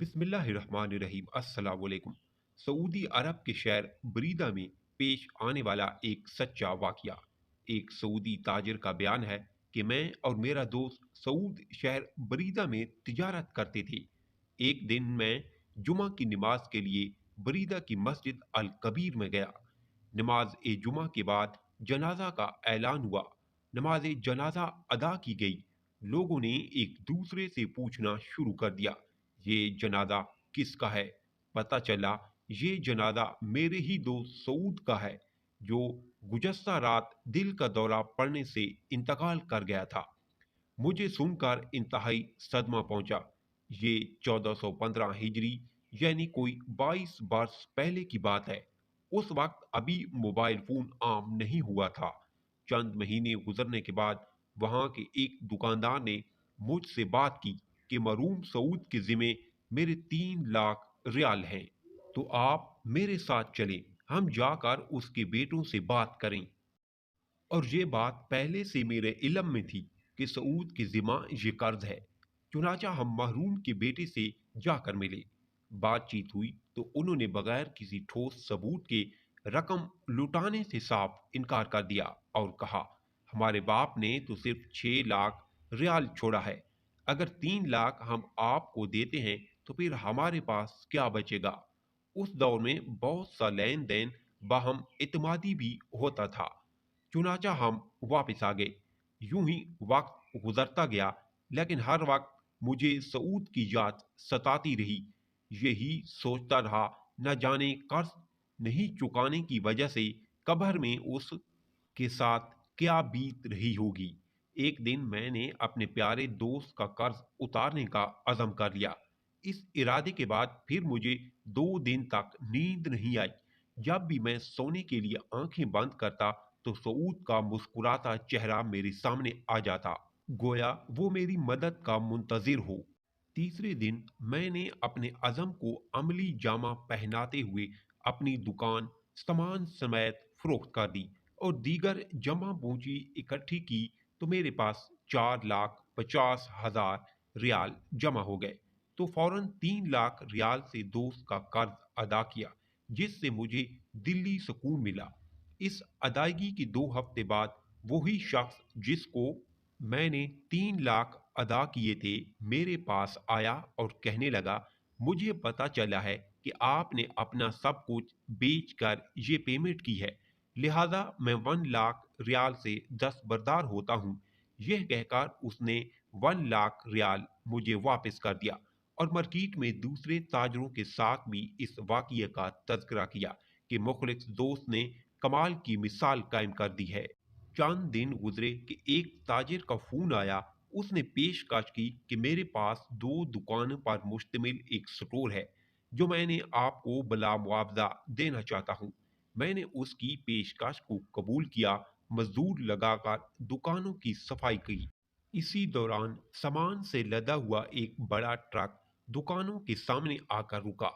बिस्मिल्लाहिर्रहमानिर्रहीम अस्सलाम वालेकुम। सऊदी अरब के शहर बरीदा में पेश आने वाला एक सच्चा वाकया। एक सऊदी ताजिर का बयान है कि मैं और मेरा दोस्त सऊद शहर बरीदा में तिजारत करते थे। एक दिन मैं जुमा की नमाज के लिए बरीदा की मस्जिद अल कबीर में गया। नमाज ए जुमा के बाद जनाजा का ऐलान हुआ। नमाज जनाजा अदा की गई। लोगों ने एक दूसरे से पूछना शुरू कर दिया, ये जनाजा किसका है? पता चला ये जनाजा मेरे ही दोस्त सऊद का है, जो गुज़श्ता रात दिल का दौरा पड़ने से इंतकाल कर गया था। मुझे सुनकर इंतहाई सदमा पहुंचा। ये 1415 हिजरी यानी कोई 22 वर्ष पहले की बात है। उस वक्त अभी मोबाइल फोन आम नहीं हुआ था। चंद महीने गुजरने के बाद वहां के एक दुकानदार ने मुझसे बात की कि मरहूम सऊद के जिम्मे मेरे 3 लाख रियाल हैं, तो आप मेरे साथ चलें, हम जाकर उसके बेटों से बात करें। और ये बात पहले से मेरे इल्म में थी कि सऊद की जिम्मा ये कर्ज है। चुनाचा हम महरूम के बेटे से जाकर मिले। बातचीत हुई तो उन्होंने बगैर किसी ठोस सबूत के रकम लुटाने से साफ इनकार कर दिया और कहा, हमारे बाप ने तो सिर्फ 6 लाख रियाल छोड़ा है। अगर 3 लाख हम आपको देते हैं तो फिर हमारे पास क्या बचेगा? उस दौर में बहुत सा लेन देन बाहम इतमादी भी होता था। चुनाचा हम वापस आ गए। यूं ही वक्त गुजरता गया, लेकिन हर वक्त मुझे सऊद की याद सताती रही। यही सोचता रहा, न जाने कर्ज नहीं चुकाने की वजह से कब्र में उसके साथ क्या बीत रही होगी। एक दिन मैंने अपने प्यारे दोस्त का कर्ज उतारने का अज़म कर लिया। इस इरादे के बाद फिर मुझे 2 दिन तक नींद नहीं आई। जब भी मैं सोने के लिए आंखें बंद करता तो सऊद का मुस्कुराता चेहरा मेरे सामने आ जाता, गोया वो मेरी मदद का मुंतजिर हो। तीसरे दिन मैंने अपने अज़म को अमली जामा पहनाते हुए अपनी दुकान सामान समेत फरोख्त कर दी और दीगर जमा पूंजी इकट्ठी की तो मेरे पास 4,50,000 रियाल जमा हो गए। तो फौरन 3 लाख रियाल से दोस्त का कर्ज अदा किया, जिससे मुझे दिल्ली सुकून मिला। इस अदायगी के 2 हफ्ते बाद वही शख्स जिसको मैंने 3 लाख अदा किए थे मेरे पास आया और कहने लगा, मुझे पता चला है कि आपने अपना सब कुछ बेच कर ये पेमेंट की है, लिहाजा मैं 1 लाख रियाल से दस्तबरदार होता हूँ। यह कहकर उसने 1 लाख रियाल मुझे वापस कर दिया और मार्केट में दूसरे ताजरों के साथ भी इस वाक़ये का तज़किरा किया कि मुखलिस दोस्त ने कमाल की मिसाल कायम कर दी है। चंद दिन गुजरे कि एक ताजिर का फोन आया। उसने पेशकश की कि मेरे पास 2 दुकानों पर मुश्तमिल एक स्टोर है, जो मैंने आपको बला मुआवजा देना चाहता हूँ। मैंने उसकी पेशकश को कबूल किया। मजदूर लगाकर दुकानों की सफाई की। इसी दौरान सामान से लदा हुआ एक बड़ा ट्रक दुकानों के सामने आकर रुका,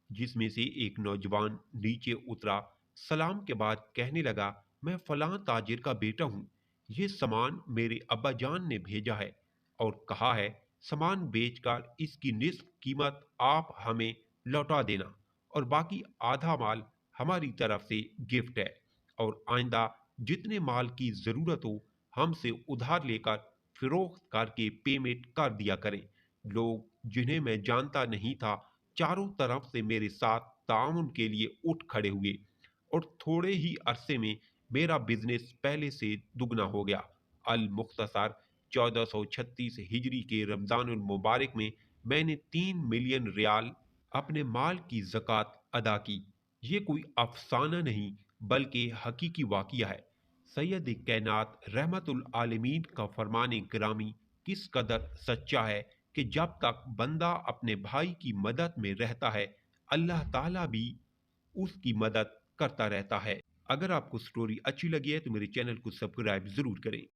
जिसमें से एक नौजवान नीचे उतरा। सलाम के बाद कहने लगा, मैं फलां ताजिर का बेटा हूँ। ये सामान मेरे अब्बा जान ने भेजा है और कहा है सामान बेचकर इसकी निस्फ कीमत आप हमें लौटा देना और बाकी आधा माल हमारी तरफ से गिफ्ट है। और आइंदा जितने माल की ज़रूरत हो हमसे उधार लेकर फिरोख्त करके पेमेंट कर दिया करें। लोग जिन्हें मैं जानता नहीं था चारों तरफ से मेरे साथ ताउन के लिए उठ खड़े हुए और थोड़े ही अरसे में मेरा बिजनेस पहले से दुगना हो गया। अल मुख्तसर 1436 हिजरी के रमजानुल मुबारक में मैंने 3 मिलियन रियाल अपने माल की ज़कात अदा की। ये कोई अफसाना नहीं बल्कि हकीकी वाक़या है। सैयद कैनात रहमतुल आलमीन का फरमाने गिरामी किस कदर सच्चा है कि जब तक बंदा अपने भाई की मदद में रहता है, अल्लाह ताला भी उसकी मदद करता रहता है। अगर आपको स्टोरी अच्छी लगी है तो मेरे चैनल को सब्सक्राइब जरूर करें।